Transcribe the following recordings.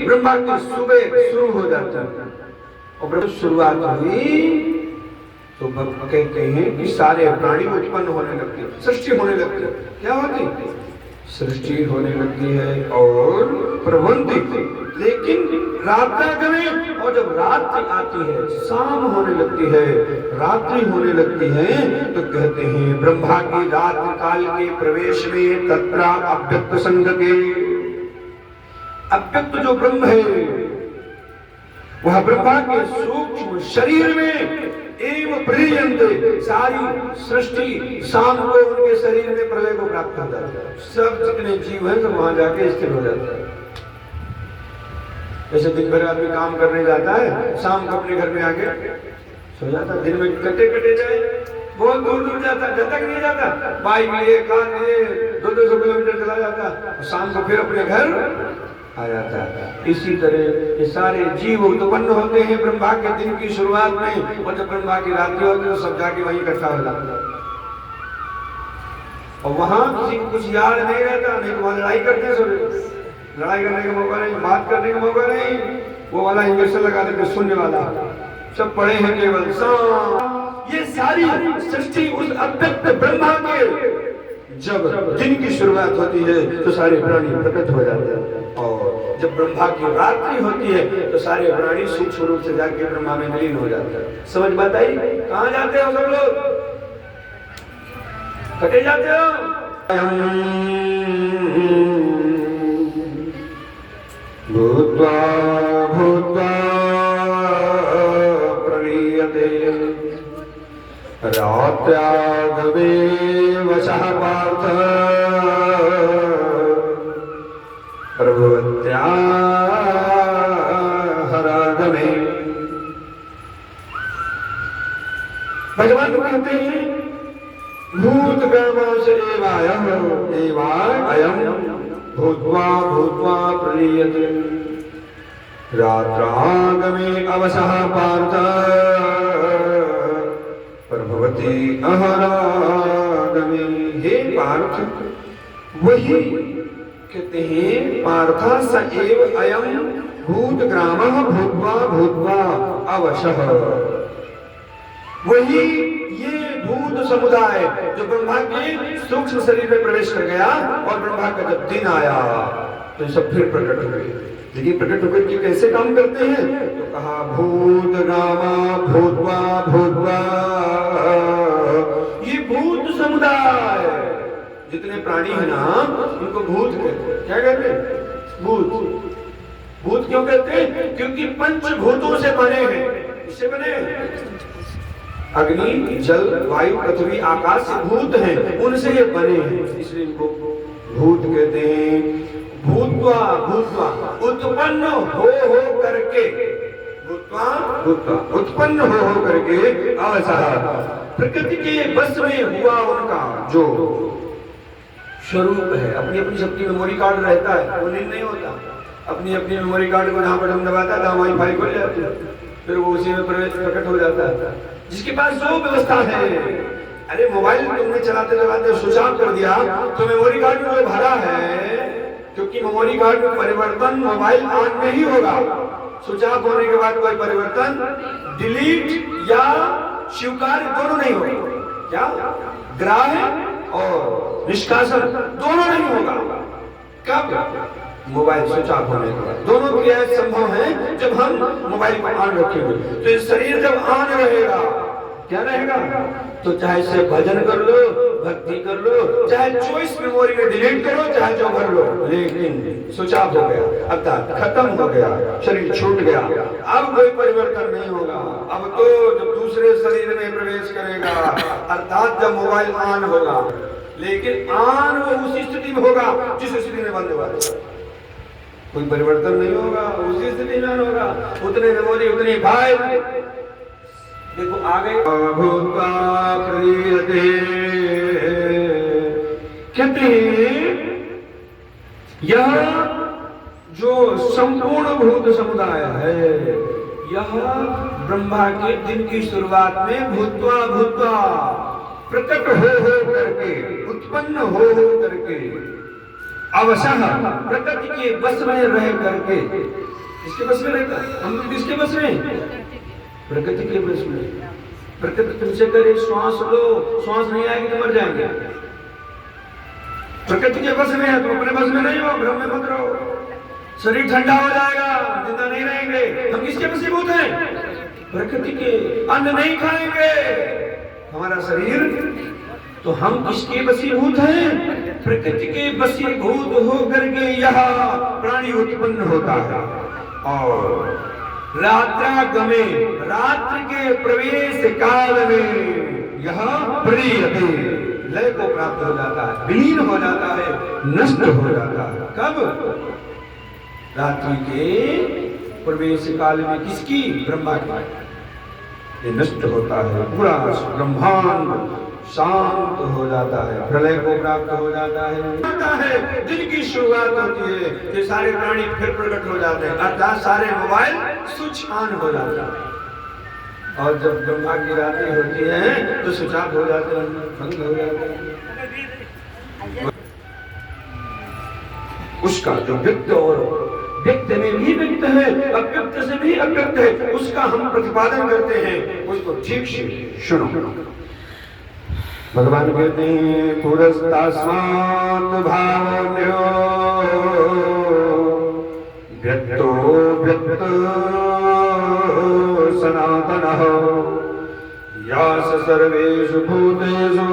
ब्रह्मा की सुबह शुरू हो जाता है और ब्रह्म शुरुआत हुई तो कहते हैं कि सारे प्राणी उत्पन्न होने लगते हैं, सृष्टि होने लगती है। क्या होती है? सृष्टि होने लगती है और प्रबंधी। लेकिन रात्रागमे, और जब रात्रि आती है, शाम होने लगती है, रात्रि होने लगती है, तो कहते हैं ब्रह्मा की रात्रि काल के प्रवेश में तत्रा अव्यक्त संगते, अव्यक्त जो ब्रह्म है वह ब्रह्मा के सूक्ष्म शरीर में एवं प्रलीयन्ते, सारी सृष्टि शाम को उनके शरीर में प्रलय को प्राप्त हो जाता है। सब जितने जीव हैं सब वहां जाके स्थिर हो जाता है। जैसे दिन भर आदमी काम करने जाता है, शाम को अपने घर में आके सो जाता है। दिन में कटे कटे जाए, बहुत दूर दूर जाता, जब तक नहीं जाता, बाइक लिए, कार लिए 200 किलोमीटर चला जाता, शाम को फिर अपने घर आ जाता है। इसी तरह ये सारे जीव उत्पन्न होते हैं ब्रह्मा के दिन की शुरुआत में, और जब ब्रह्मा की रात्रि होती है तो सब जाके वहीं इकट्ठा हो जाता है। और वहां किसी को कुछ याद नहीं रहता, नहीं तो वहां लड़ाई करते हैं, लड़ाई करने का मौका नहीं, बात करने का मौका नहीं, वो वाला इंजेक्शन लगा देते सुनने वाला, सब पड़े हैं केवल सांप। ये सारी सृष्टि उस अव्यक्त ब्रह्मा के जब दिन की शुरुआत होती है तो सारे प्राणी प्रकट हो जाते हैं, और जब ब्रह्मा की रात्रि होती है तो सारे प्राणी सूक्ष्म रूप से जाके ब्रह्मा में विलीन हो जाते हैं। समझ बात आई? कहाँ जाते हो सब लोग? कटे जाते हो? भूत्वा भूत्वा प्रलीयते रात्र्यागमे वशः पार्थ प्रभुत्या हरागमे। भगवान कहते हैं भूतग्रामश एवायम भूत्वा भूत्वा प्रलीयते रात्रागमे अवसः पार्थ प्रभवति अहरागमे। हे पार्थ, वही कहते हैं पार्था स एव अयम भूतग्रामः भूत्वा भूत्वा अवशः, वही ये भूत समुदाय जो ब्रह्मा के सूक्ष्म शरीर में प्रवेश कर गया, और ब्रह्मा का जब दिन आया तो सब फिर प्रकट हुए। लेकिन प्रकट होकर के कैसे काम करते हैं? तो कहा भूतग्रामा भूत्वा भूत्वा, ये भूत समुदाय जितने प्राणी है ना उनको भूत कहते हैं। क्या कहते हैं? भूत। भूत क्यों कहते हैं? क्योंकि पंचभूतों से बने हैं। इससे बने अग्नि, जल, वायु, पृथ्वी, आकाश से भूत हैं, उनसे ये बने हैं, इसलिए इनको भूत कहते हैं। भूत्वा भूत्वा, उत्पन्न हो करके, भूत्वा भूत्वा, उत्पन्न हो करके, अवसः, प्रकृति के बस में हुआ उनका जो स्वरूप है। अपनी अपनी सबकी मेमोरी कार्ड रहता है, वो नहीं होता। अपनी अपनी मेमोरी कार्ड को जहाँ पर हम दबाता है वाई फाई खुल जाती है, फिर वो उसी में प्रकट हो जाता है। जिसके पास जो व्यवस्था है, अरे मोबाइल तुमने चलाते चलाते स्विच ऑफ कर दिया तो मेमोरी कार्ड में जो भरा है, क्योंकि मेमोरी कार्ड में परिवर्तन मोबाइल ऑन में ही होगा। स्विच ऑफ होने के बाद कोई परिवर्तन डिलीट या स्वीकार दोनों नहीं होगा। क्या? ग्राह्य और निष्कासन दोनों नहीं होगा। कब? मोबाइल स्विच ऑफ होने के बाद। दोनों क्रियाएं संभव हैं जब हम मोबाइल को ऑन रखेंगे। तो ये शरीर जब ऑन रहेगा, क्या रहेगा? तो चाहे इसे भजन कर लो, भक्ति कर लो, चाहे चॉइस मेमोरी में डिलीट करो, चाहे जो कर लो, लेकिन स्विच ऑफ हो गया, अर्थात खत्म हो गया, शरीर छूट गया। अब कोई परिवर्तन नहीं होगा। अब तो जब दूसरे शरीर में प्रवेश करेगा, अर्थात जब मोबाइल ऑन होगा, लेकिन ऑन वो उसी स्थिति में होगा जिस स्थिति में बंद हुआ। कोई परिवर्तन नहीं होगा, उसी स्थिति में होगा। उतने मेमोरी उतनी भाई देखो आ गए। भूत्वा प्रलीयते, कहते यह जो संपूर्ण भूत समुदाय है, यह ब्रह्मा के दिन की शुरुआत में भूत्वा भूत्वा प्रकट हो करके, उत्पन्न हो करके, अवशः प्रकृति के बस में रह करके, किसके बस में रहता है? हम लोग किसके बस में? प्रकृति के बस में। प्रकृति तुमसे करे श्वास लो, श्वास नहीं आएगी तो मर जाएंगे। प्रकृति के बस में है, तुम अपने बस में नहीं हो, भ्रम में मत रहो। शरीर ठंडा हो जाएगा, जिंदा नहीं रहेंगे। हम किसके वशीभूत हैं? प्रकृति के। अन्न नहीं खाएंगे हमारा शरीर, तो हम किसके वशीभूत हैं? प्रकृति के वशीभूत होकर के यह प्राणी उत्पन्न होता है। और रात्रागमे, रात्रि के प्रवेश काल में यह प्रियते, लय को प्राप्त हो जाता है, विलीन हो जाता है, नष्ट हो जाता है। कब? रात्रि के प्रवेश काल में। किसकी? ब्रह्मा की। ये नष्ट होता है, पूरा ब्रह्मांड शांत हो जाता है, प्रलय को प्राप्त हो जाता है। जिनकी शुरुआत होती है, ये सारे प्राणी फिर प्रकट हो जाते हैं, अर्थात सारे मोबाइल स्विच ऑन हो जाता है। और जब ब्रह्मा की रात्रि होती है तो स्विच ऑफ हो जाते हैं, बंद हो जाते हैं। उसका जो व्यक्त और व्यक्त में भी व्यक्त है, अव्यक्त से भी अव्यक्त है, उसका हम प्रतिपादन करते हैं। उसको ठीक से सुनो। भगवान कहते हैं पुरस्तास्मात् भावन्यो व्यक्तो व्यक्त सनातनः यास सर्वेषु भूतेषु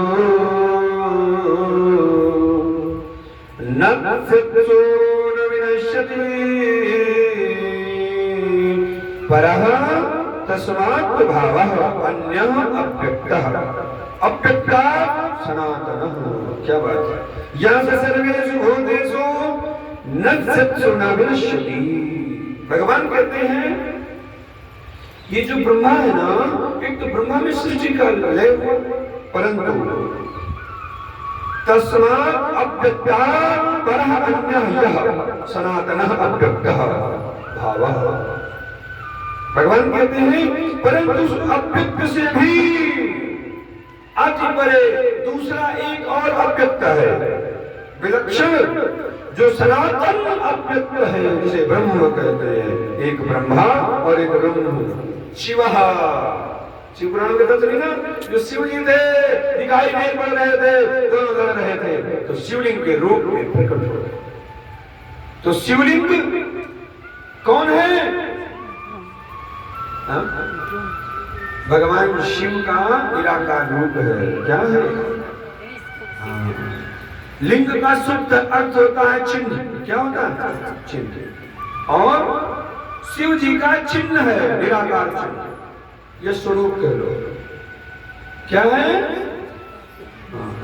न फित्सो न विनश्यति परः तस्मात् भावः अन्यः अव्यक्तः अव्यक्तात् सनातनः। क्या बात है? यहाँ से सर्वेषु भूतेषु न फित्सो न विनश्यति। भगवान कहते हैं ये जो ब्रह्मा है ना, एक तो ब्रह्मा में सृष्टि का लय हुआ, परंतु तस्मात् अव्यक्तात् परः अन्यः यः सनातनः अव्यक्तः भावः। भगवान कहते हैं परंतु अव्यक्त से भी अति परे दूसरा एक और अव्यक्त है, विलक्षण, जो सनातन अव्यक्त है, जिसे ब्रह्म कहते हैं। एक ब्रह्मा और एक ब्रह्म। शिव पुराण में दस ना, जो शिव जी थे, दिखाई नहीं पड़ रहे थे, दोनों लड़ रहे थे, तो शिवलिंग के रूप में प्रकट हो गए। तो शिवलिंग कौन है? भगवान शिव का निराकार रूप है। क्या है? लिंग का शुद्ध अर्थ होता है चिन्ह। क्या होता है? चिन्ह। और शिव जी का चिन्ह है निराकार चिन्ह, यह स्वरूप कह लो। क्या है?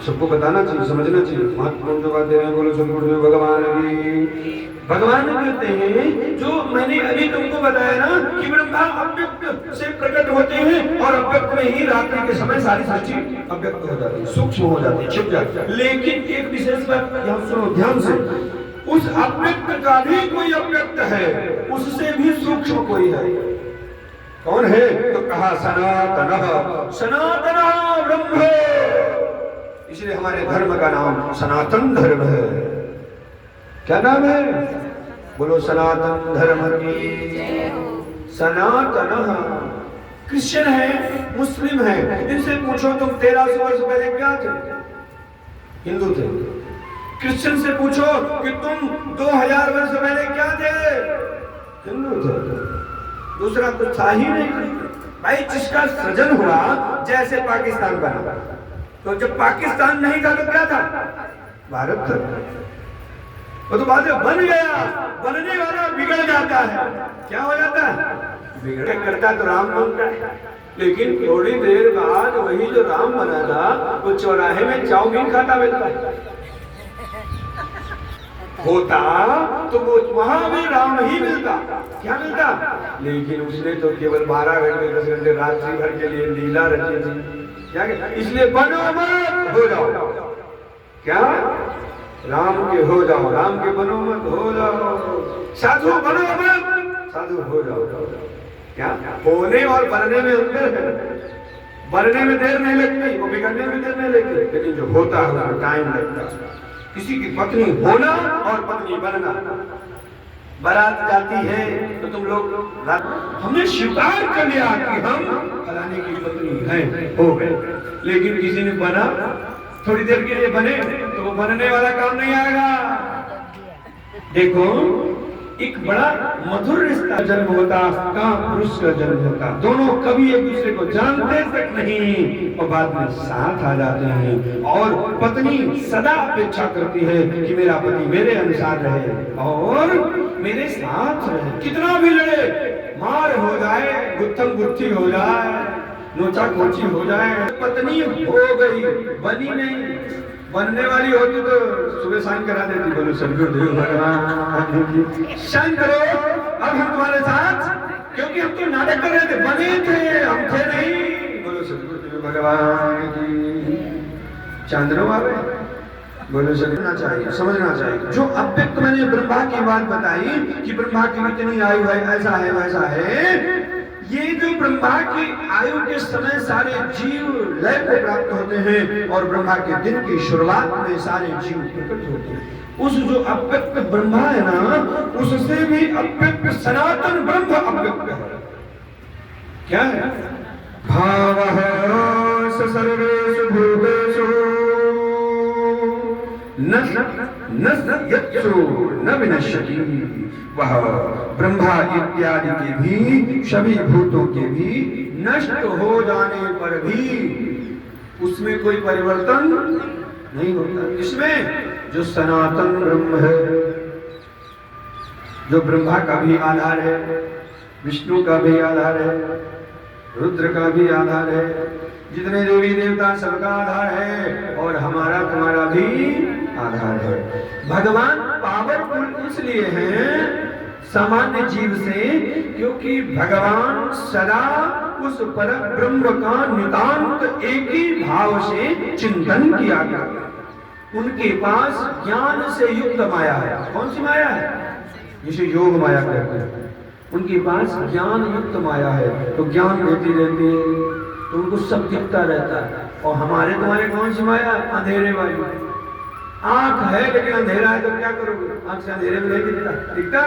सबको बताना चाहिए, समझना चाहिए। महात्मा जो बात दे रहे हैं, बोलो सदगुरु भगवान की। भगवान कहते हैं जो मैंने अभी तुमको बताया ना कि ब्रह्मा अव्यक्त से प्रकट होते हैं और अव्यक्त में ही रात्रि के समय सारी सृष्टि अव्यक्त हो जाती है, सूक्ष्म हो जाती है, छिप जाती है। लेकिन एक विशेष बात यहाँ सुनो ध्यान से, उस अव्यक्त का भी कोई अव्यक्त है, उससे भी सूक्ष्म कोई है। कौन है? तो कहा सनातन, सनातन ब्रह्म। इसलिए हमारे धर्म का नाम सनातन धर्म है। क्या नाम है? बोलो सनातन धर्म की। सनातन क्रिश्चियन है, मुस्लिम है, इनसे पूछो तुम 1300 वर्ष पहले क्या थे? हिंदू थे। क्रिश्चियन से पूछो कि तुम 2000 वर्ष पहले क्या थे? हिंदू थे। दूसरा कुछ था ही नहीं भाई। जिसका सृजन हुआ, जैसे पाकिस्तान बना, तो जब पाकिस्तान नहीं था तो क्या था? भारत था। वो तो बाद में बन गया, बनने वाला बिगड़ जाता है। क्या हो जाता है? बिगड़ करता तो राम बनता है, लेकिन थोड़ी देर बाद वही जो राम बना था वो चौराहे में चाउमीन खाता मिलता होता, तो वो वहां भी राम ही मिलता। क्या मिलता? लेकिन उसने तो केवल 12 घंटे 10 घंटे रात्रि भर के लिए लीला रची थी। क्या? इसलिए बनो मत हो जाओ। क्या? राम के हो जाओ, राम के बनो मत हो जाओ। साधु बनो मत, साधु हो जाओ। क्या? होने और बनने में अंतर है। बनने में देर नहीं लगती, वो बिगड़ने में देर नहीं लगती, लेकिन जो होता है उसमें टाइम लगता है। किसी की पत्नी होना और पत्नी बनना। बारात जाती है तो तुम लोग हमने स्वीकार कर लिया कि हम फलाने की पत्नी हैं, हो गए। लेकिन किसी ने बना, थोड़ी देर के लिए बने तो वो बनने वाला काम नहीं आएगा। देखो, एक बड़ा मधुर रिश्ता जन्म होता, काम पुरुष का जन्म होता, दोनों कभी एक दूसरे को जानते तक नहीं और बाद में साथ आ जाते हैं। और पत्नी सदा अपेक्षा करती है कि मेरा पति मेरे अनुसार रहे और मेरे साथ रहे। कितना भी लड़े, मार हो जाए, गुत्थम गुत्थी हो जाए, नोचा कोची हो जाए, पत्नी हो गई, बनी नहीं। बनने वाली होती तो सुबह शाम करा देती। बोलो सदगुरुदेव भगवान, शांत करो, अब हम तुम्हारे साथ, क्योंकि हम तो नाटक कर रहे थे, बने थे, हम थे नहीं। बोलो सदगुरुदेव भगवान की। चांदनो आवे, बोलो समझना चाहिए, समझना चाहिए। जो अव्यक्त मैंने ब्रह्मा की बात बताई कि ब्रह्मा की इतनी आयु है, ऐसा है वैसा है, ये जो ब्रह्मा की आयु के समय सारे जीव लय को प्राप्त होते हैं और ब्रह्मा के दिन की शुरुआत में सारे जीव प्रकट होते हैं। उस जो अव्यक्त ब्रह्मा है ना, उससे भी अव्यक्त सनातन ब्रह्म अव्यक्त है। क्या है? भावः स सर्वेषु भूतेषु न विनश्यति। वह ब्रह्मा इत्यादि के भी, सभी भूतों के भी नष्ट हो जाने पर भी उसमें कोई परिवर्तन नहीं होता। इसमें जो सनातन ब्रह्म है, जो ब्रह्मा का भी आधार है, विष्णु का भी आधार है, रुद्र का भी आधार है, जितने देवी देवता सबका आधार है और हमारा तुम्हारा भी आधार है। भगवान पावरफुल इसलिए हैं सामान्य जीव से, क्योंकि भगवान सदा उस परम ब्रह्म का नितांत एक ही भाव से चिंतन किया करते। उनके पास ज्ञान से युक्त माया है। कौन सी माया है? जिसे योग माया कहते हैं। उनके पास ज्ञान युक्त माया है, तो ज्ञान देती रहती है, तो उनको सब दिखता रहता है। और हमारे तुम्हारे कौन सी माया? अंधेरे वाली। आंख है लेकिन अंधेरा है, तो क्या करोगे? आंख से अंधेरे में नहीं दिखता, दिखता?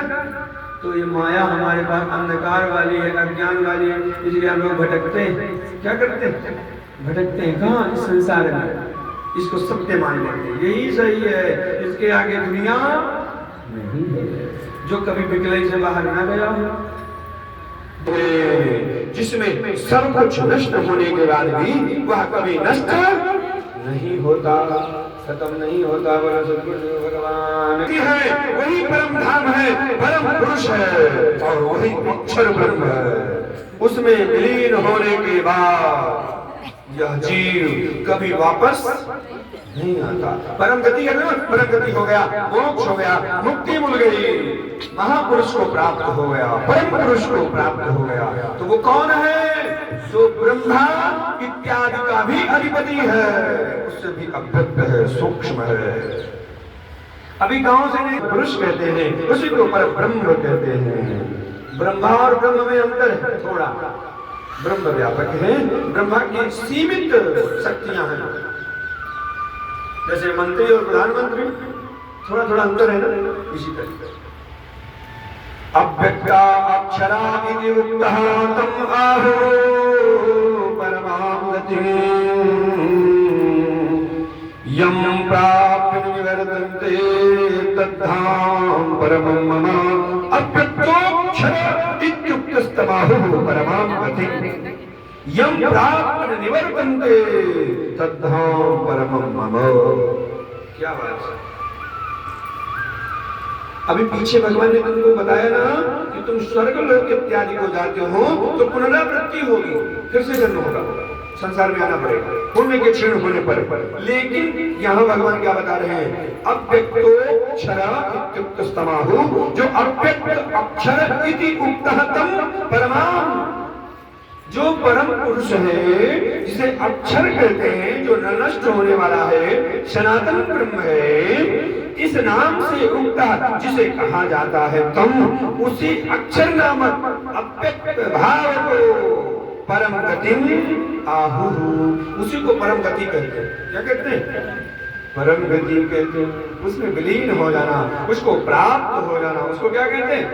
तो ये माया हमारे पास अंधकार वाली है, अज्ञान वाली है, इसलिए हम लोग भटकते हैं। क्या करते हैं? भटकते हैं। कहाँ? इस संसार में। इसको सत्य मान लेते हैं, यही सही है, इसके आगे दुनिया नहीं है। जो कभी बिकलाई से बाहर ना गया हो, जिसमें सब कुछ नष्ट होने के बाद भी वह कभी नष्ट नहीं होता, खत्म नहीं होता। बोला सदगुरुदेव भगवान है, वही परम धाम है, परम पुरुष है और वही अक्षर ब्रह्म है। उसमें विलीन होने के बाद यह जीव कभी वापस नहीं आता। परम गति है ना, परम गति हो गया, मोक्ष हो गया, मुक्ति मिल गई, महापुरुष को प्राप्त हो गया, परम पुरुष को प्राप्त हो गया। तो वो कौन है? जो ब्रह्मा इत्यादि का भी अधिपति है, उससे भी अव्यक्त है, सूक्ष्म है। अभी गांव से नहीं, पुरुष कहते हैं, उसी को पर ब्रह्म कहते हैं। ब्रह्मा और ब्रह्म में अंतर है थोड़ा। ब्रह्म व्यापक है, ब्रह्मा की सीमित शक्तियां हैं, जैसे मंत्री और प्रधानमंत्री, थोड़ा थोड़ा अंतर है ना, इसी तरह। अव्यक्ता अक्षरा इति उक्तः तम आहो परमां गतिम् यं प्राप्य निवर्तन्ते तद्धाम परमं मम अव्यक्तोऽक्षर इत्युक्तस्तमाहुः परमां गतिम् यं प्राप्य निवर्तन्ते तद्धाम परमं मम। क्या बात है! अभी पीछे भगवान ने तुमको बताया ना कि तुम स्वर्ग लोक इत्यादि को जाते हो तो पुनरावृत्ति होगी, फिर से जन्म होगा, संसार में आना पड़ेगा पुण्य के क्षीण होने पर। लेकिन यहाँ भगवान क्या बता रहे हैं? अव्यक्तोऽक्षर इत्युक्तस्तमाहुः, जो अव्यक्त अक्षर इति उक्तः तम परमां, जो परम पुरुष है, जिसे अक्षर कहते हैं, जो न नष्ट होने वाला है, सनातन ब्रह्म है, इस नाम से उक्ता जिसे कहा जाता है तम, उसी अक्षर नामक अव्यक्त भाव को परम गतिम् आहुः, उसी को परम गति कहते हैं। क्या कहते हैं? परम गति कहते हैं, उसमें विलीन हो जाना, उसको प्राप्त हो जाना, उसको क्या कहते हैं?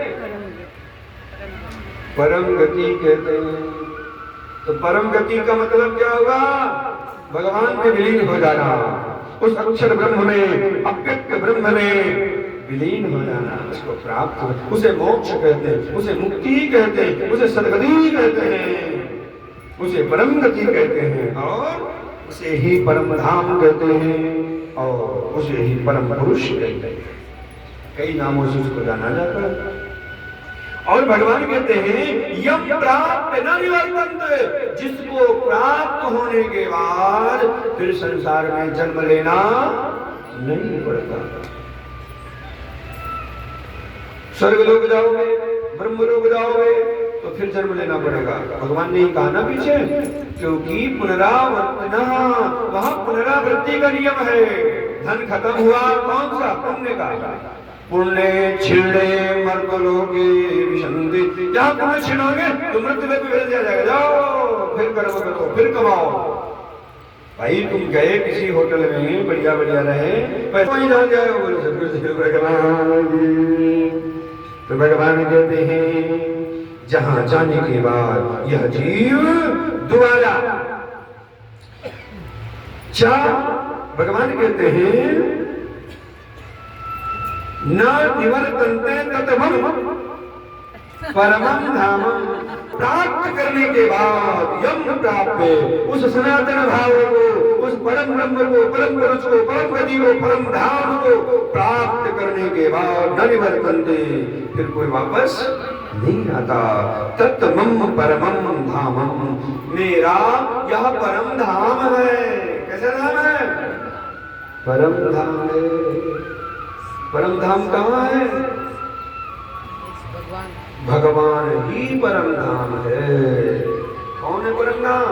परम गति कहते हैं। तो परम गति का मतलब क्या हुआ? भगवान में विलीन हो जाना, उस अक्षर ब्रह्म में, अव्यक्त ब्रह्म में विलीन हो जाना, उसको प्राप्त हो, उसे मोक्ष कहते हैं, उसे मुक्ति कहते हैं, उसे सद्गति कहते हैं, उसे परम गति कहते हैं, और उसे ही परम धाम कहते हैं, और उसे ही परम पुरुष कहते हैं। कई नामों से उसको जाना जाता है। और भगवान कहते हैं यम प्राप्त न निवर्तन्ते, जिसको प्राप्त होने के बाद फिर संसार में जन्म लेना नहीं पड़ता। स्वर्ग लोग जाओगे, ब्रह्म लोग जाओगे तो फिर जन्म लेना पड़ेगा। भगवान ने ही कहा ना पीछे, क्योंकि पुनरावर्तन, वहां पुनरावृत्ति का नियम है। धन खत्म हुआ, कौन सा? पुण्य का। पुण्य छिड़े मर्तलोके विशन्ति, जहां पुण्य छिड़ोगे तो मृत्यु में भेज दिया जाएगा, जाओ फिर कर्म करो, फिर कमाओ। भाई तुम गए किसी होटल में, बढ़िया बढ़िया रहे, पैसा वहीं जान जाए, बोले तो भगवान कहते हैं जहां जाने के बाद यह जीव दोबारा क्या? भगवान कहते हैं न निवर्तन्ते ततमं परमं धामं, प्राप्त करने के बाद यम प्राप्त, उस सनातन भाव को, उस परम ब्रह्म को, परम पुरुष को, परम गति को, परम धाम को प्राप्त करने के बाद न निवर्तन्ते, फिर कोई वापस नहीं आता। तत्मं परमं धामं, मेरा यह परम धाम है। कैसा धाम है? परम धाम है। परम धाम कहाँ है? भगवान ही परम धाम है। कौन है परम धाम?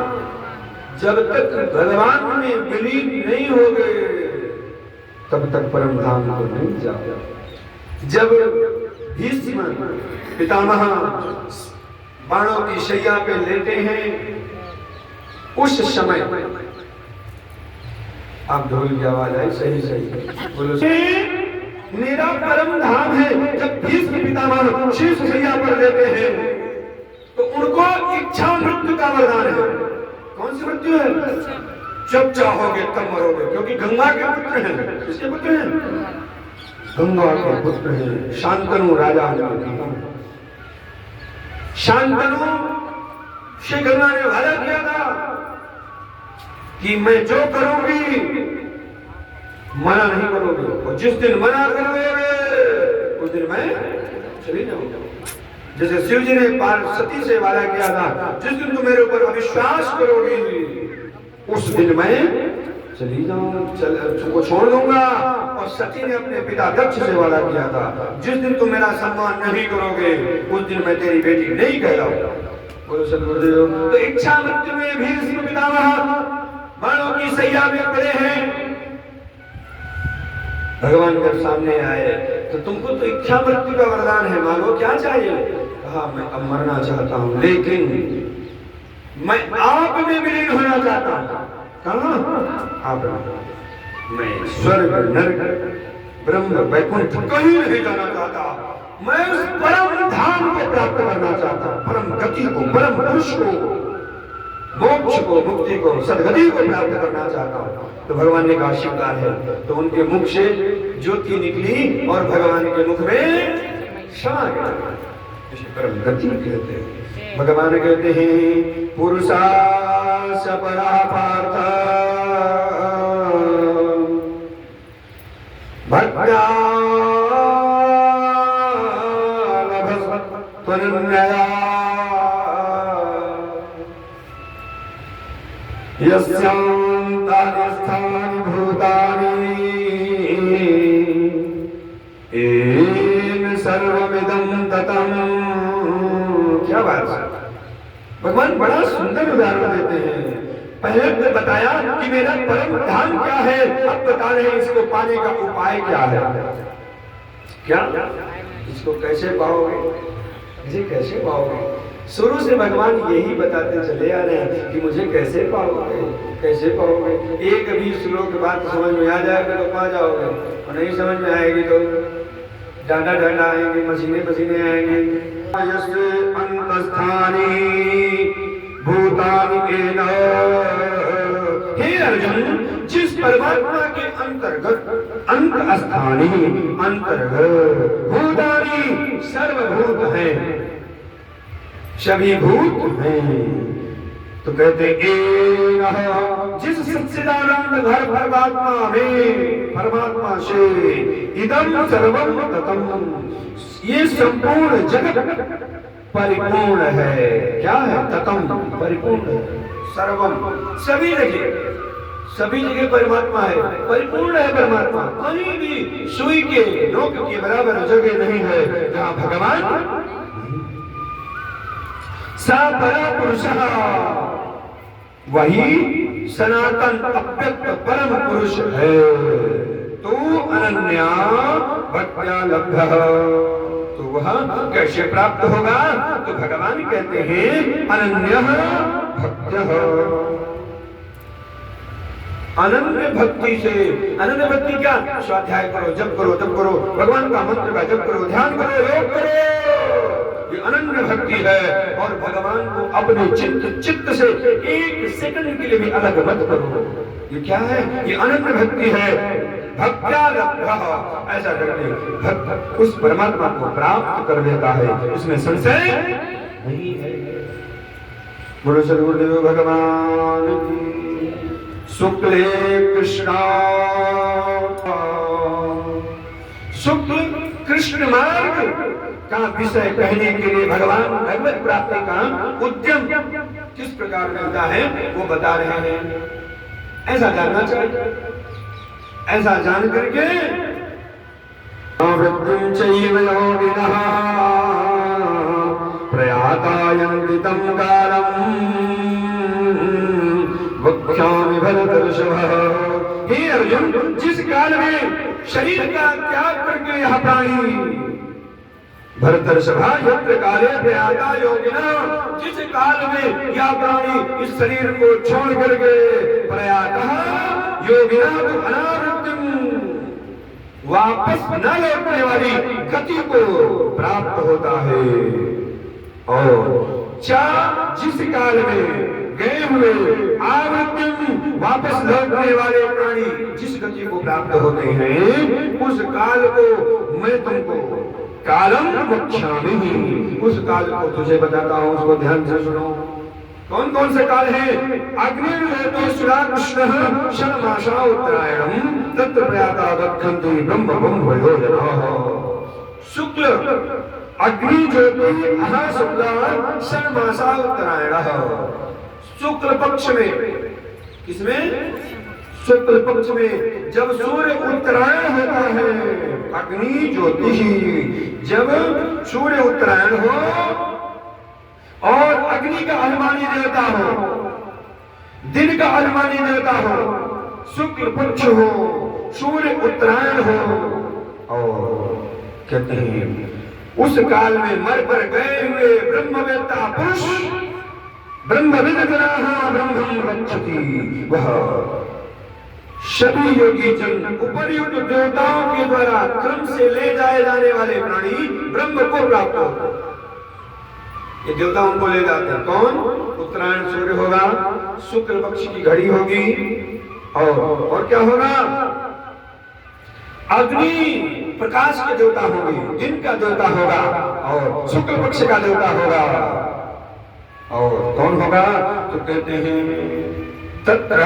जब तक भगवान में विलीन नहीं हो गए तब तक परम धाम को नहीं जाओ। जब भीष्म पितामह बाणों की शैया पे लेटे हैं, उस समय आप ढोल की आवाज आई, सही सही बोलो, मेरा परम धाम है। जब भीष्म पितामह शीश शैया पर लेते हैं तो उनको इच्छा मृत्यु का वरदान है। कौन सी मृत्यु है? जब चाहोगे तब मरोगे, क्योंकि गंगा के पुत्र हैं। किसके पुत्र हैं? गंगा के पुत्र हैं। शांतनु राजा शांतनु से गंगा ने वादा किया था कि मैं जो करूंगी मना नहीं करोगे, और जिस दिन मना करोगे उस दिन मैं चली जाऊंगा। जैसे शिव जी ने पार्वती से वादा किया था, जिस दिन तुम मेरे ऊपर अविश्वास करोगे उस दिन मैं चली जाऊंगा, तुमको छोड़ दूंगा। और सती ने अपने पिता दक्ष से वादा किया था, जिस दिन तुम मेरा सम्मान नहीं करोगे उस दिन मैं तेरी बेटी नहीं कहलाऊंगा। बोलो सद्गुरुदेव। तो इच्छा मृत्यु में भीष्म पितामह बाणों की सैया में पड़े हैं। भगवान जब सामने आए तो तुमको तो इच्छा मृत्यु का वरदान है, मांगो क्या चाहिए? कहा मैं अब मरना चाहता हूं, लेकिन मैं आप में विलीन होना चाहता हूं। कहां? आप में। मैं स्वर्ग नरक ब्रह्म वैकुंठ कहीं नहीं जाना चाहता। मैं उस परम धाम को प्राप्त करना चाहता हूं, परम गति को, परम पुरुष को, मोक्ष को, मुक्ति को, सद्गति को प्राप्त करना चाहता हूं। तो भगवान ने कहा स्वीकार है। तो उनके मुख से ज्योति निकली और भगवान के मुख में समा गया। इसे परम गति कहते हैं। भगवान कहते हैं पुरुषास परा पार्थ भक्त्या त्वनन्यया यस्यान्तानि स्थानि भूतानि येन सर्वमिदं ततं। क्या बात है! भगवान बड़ा सुंदर उदाहरण देते हैं। पहले तो बताया कि मेरा परम धाम क्या है, अब बता रहे हैं इसको पाने का उपाय क्या है। क्या इसको कैसे पाओगे? मुझे कैसे पाओगे? शुरू से भगवान यही बताते चले आ रहे हैं कि मुझे कैसे पाओगे, कैसे पाओगे। एक अभी श्लोक के बाद समझ में आ जाएगा तो पा जाओगे, और नहीं समझ में आएगी तो डांडा डांडा आएंगे, मसीने पसीने आएंगे। अंतस्थानी भूतानि केन, हे अर्जुन, जिस परमात्मा के अंतर्गत अंतस्थानी अंतर्गत भूतानि सर्वभूत हैं, सभी भूत हैं, तो कहते जिस सच्चिदानंद घर परमात्मा में, परमात्मा से इदम सर्वम ततम, ये संपूर्ण जगत परिपूर्ण है। क्या है? ततम, परिपूर्ण है। सर्वम, सभी जगह, सभी जगह परमात्मा है, परिपूर्ण है परमात्मा। कहीं भी सुई के नोक के बराबर जगह नहीं है जहां भगवान सा परा पुरुष, वही सनातन अव्यक्त परम पुरुष है। तो अनन्या भक्त्या लब्धः, तो वह कैसे प्राप्त होगा? तो भगवान कहते हैं अनन्यः भक्त्यः, अनन्य भक्ति से। अनन्य भक्ति क्या? स्वाध्याय करो, जप करो, तप करो, भगवान का मंत्र का जप करो, ध्यान करो, योग करो, ये अनन्य भक्ति है। और भगवान को अपने चित्त से एक सेकंड के लिए भी अलग मत करो। ये क्या है? ये अनन्य भक्ति है। भक्त्या लब्धः, ऐसा करके भक्त उस परमात्मा को प्राप्त कर लेता है, इसमें संशय नहीं है। बोलो श्री गुरुदेव भगवान की। शुक्ले कृष्णा, शुक्ल कृष्ण मार्ग का विषय कहने के लिए भगवान भगवत प्राप्ति का उद्यम किस प्रकार करता है वो बता रहे हैं। ऐसा जानना चाहिए, ऐसा जान करके वृत्तिं चैव योगिनः प्रयातायन्वितं कालम् वक्ष्यामि भरतर्षभ। हे अर्जुन, जिस काल में शरीर का त्याग करके यह प्राणी, भरतर्षभ यत्र काले प्रयाता योगिना, जिस काल में यह प्राणी इस शरीर को छोड़ करके प्रयातः योगिना तो अनावृत्तिम, वापस न लौटने वाली गति को प्राप्त होता है। और जिस काल में गए हुए आवृत्तिम, वापस लौटने वाले प्राणी जिस गति को प्राप्त होते हैं, उस काल को मैं तुमको कालम वक्ष्यामि, उस काल को तुझे बताता हूं, उसको ध्यान से सुनो। कौन कौन से काल है? अग्निर्वेदोऽसुरा कृष्णः षण्मासा उत्तरायणम् तत्र प्रयाता गच्छन्ति ब्रह्म ब्रह्मयो जनाः। शुक्ल अग्नि ज्योति अहा शुक्ला षण्मासा उत्तरायणः। शुक्ल पक्ष में, किसमें? शुक्ल पक्ष में जब सूर्य उत्तरायण होता है, अग्नि ज्योति, जब सूर्य उत्तरायण हो और अग्नि का अभिमानी देवता हो, दिन का अभिमानी देवता हो, शुक्ल पक्ष हो, सूर्य उत्तरायण हो, और कहते हैं उस काल में मर पर गए हुए ब्रह्मवेत्ता पुरुष, ब्रह्मविद जनाः ब्रह्मं गच्छति, वह सभी योगी जन उपर्युक्त देवताओं के द्वारा क्रम से ले जाए जाने वाले प्राणी ब्रह्म को प्राप्त होता है। ये देवता उनको ले जाते हैं। कौन? उत्तरायण सूर्य होगा, शुक्ल पक्ष की घड़ी होगी, और क्या होगा? अग्नि प्रकाश के देवता होंगे, दिन का देवता होगा, और शुक्ल पक्ष का देवता होगा। और कौन होगा? तो कहते हैं तत्र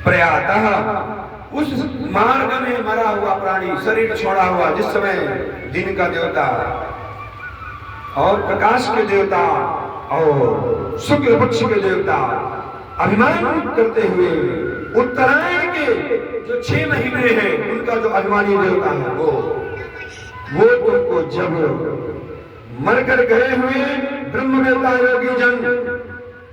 प्रयातः, उस मार्ग में मरा हुआ प्राणी, शरीर छोड़ा हुआ, जिस समय दिन का देवता और प्रकाश के देवता और शुक्ल पक्ष के देवता अभिमान करते हुए उत्तरायण के जो 6 महीने हैं उनका जो अभिमानी देवता है वो तुमको जब मरकर गए हुए ब्रह्मवेत्ता योगी जन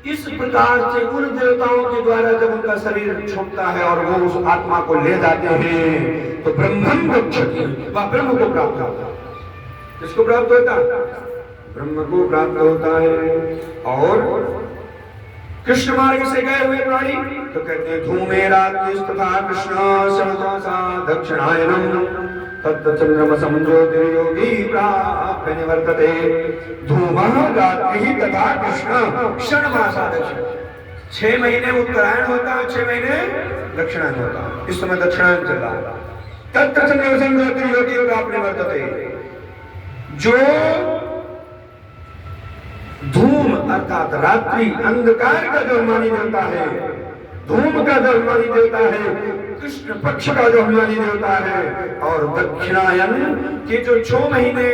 इस प्रकार से उन देवताओं के द्वारा जब उनका शरीर छूटता है और वो उस आत्मा को ले जाते हैं तो ब्रह्मं गच्छति, वह ब्रह्म को प्राप्त होता है। किसको प्राप्त होता है? ब्रह्म को प्राप्त होता है। और कृष्ण मार्ग से गए हुए प्राणी तो कहते हैं धूमेरात्युस्तथा कृष्ण समतोसा दक्षिणायनम तत्चंद्रम संज्योतिर्योगी प्राप्य निवर्तते धूमः रात्रि तथा कृष्ण षण्मासा दक्षिण। 6 महीने उत्तरायण होता है, 6 महीने दक्षिणायन होता है। इस समय दक्षिणायन चल रहा है। तत्चंद्रम संज्योतिर्योगी प्राप्य निवर्तते। जो धूम अर्थात रात्रि अंधकार का जो हमारी देवता है, धूम का जो हमारी देवता है, कृष्ण पक्ष का जो हमारी देवता है, और दक्षिणायन के जो 6 महीने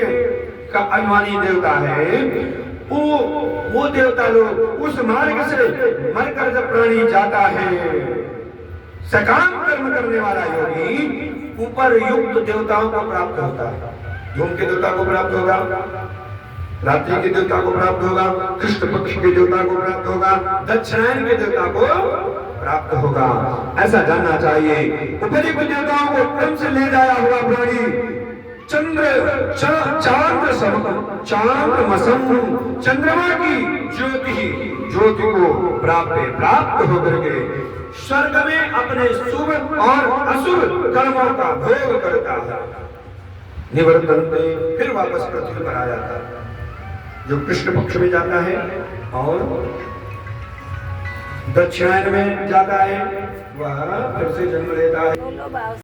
का अभिमानी देवता है, वो देवता लोग उस मार्ग से मरकर जब प्राणी जाता है, सकाम कर्म करने वाला योगी ऊपर युक्त देवताओं को प्राप्त होता है। धूम के देवता को प्राप्त होगा, रात्रि के देवता को प्राप्त होगा, कृष्ण पक्ष के देवता को प्राप्त होगा, दक्षिणायन के देवता को प्राप्त होगा। ऐसा जानना चाहिए। उपयुक्त देवताओं को क्रम से ले जाया हुआ प्राणी चंद्रमा की ज्योति को प्राप्त होकर के स्वर्ग में अपने शुभ और अशुभ कर्मों का भोग करता है। निवर्तन में फिर वापस पृथ्वी पर आ जाता है। जो कृष्ण पक्ष में जाता है और दक्षिणायन में जाता है, वह फिर से जन्म लेता है।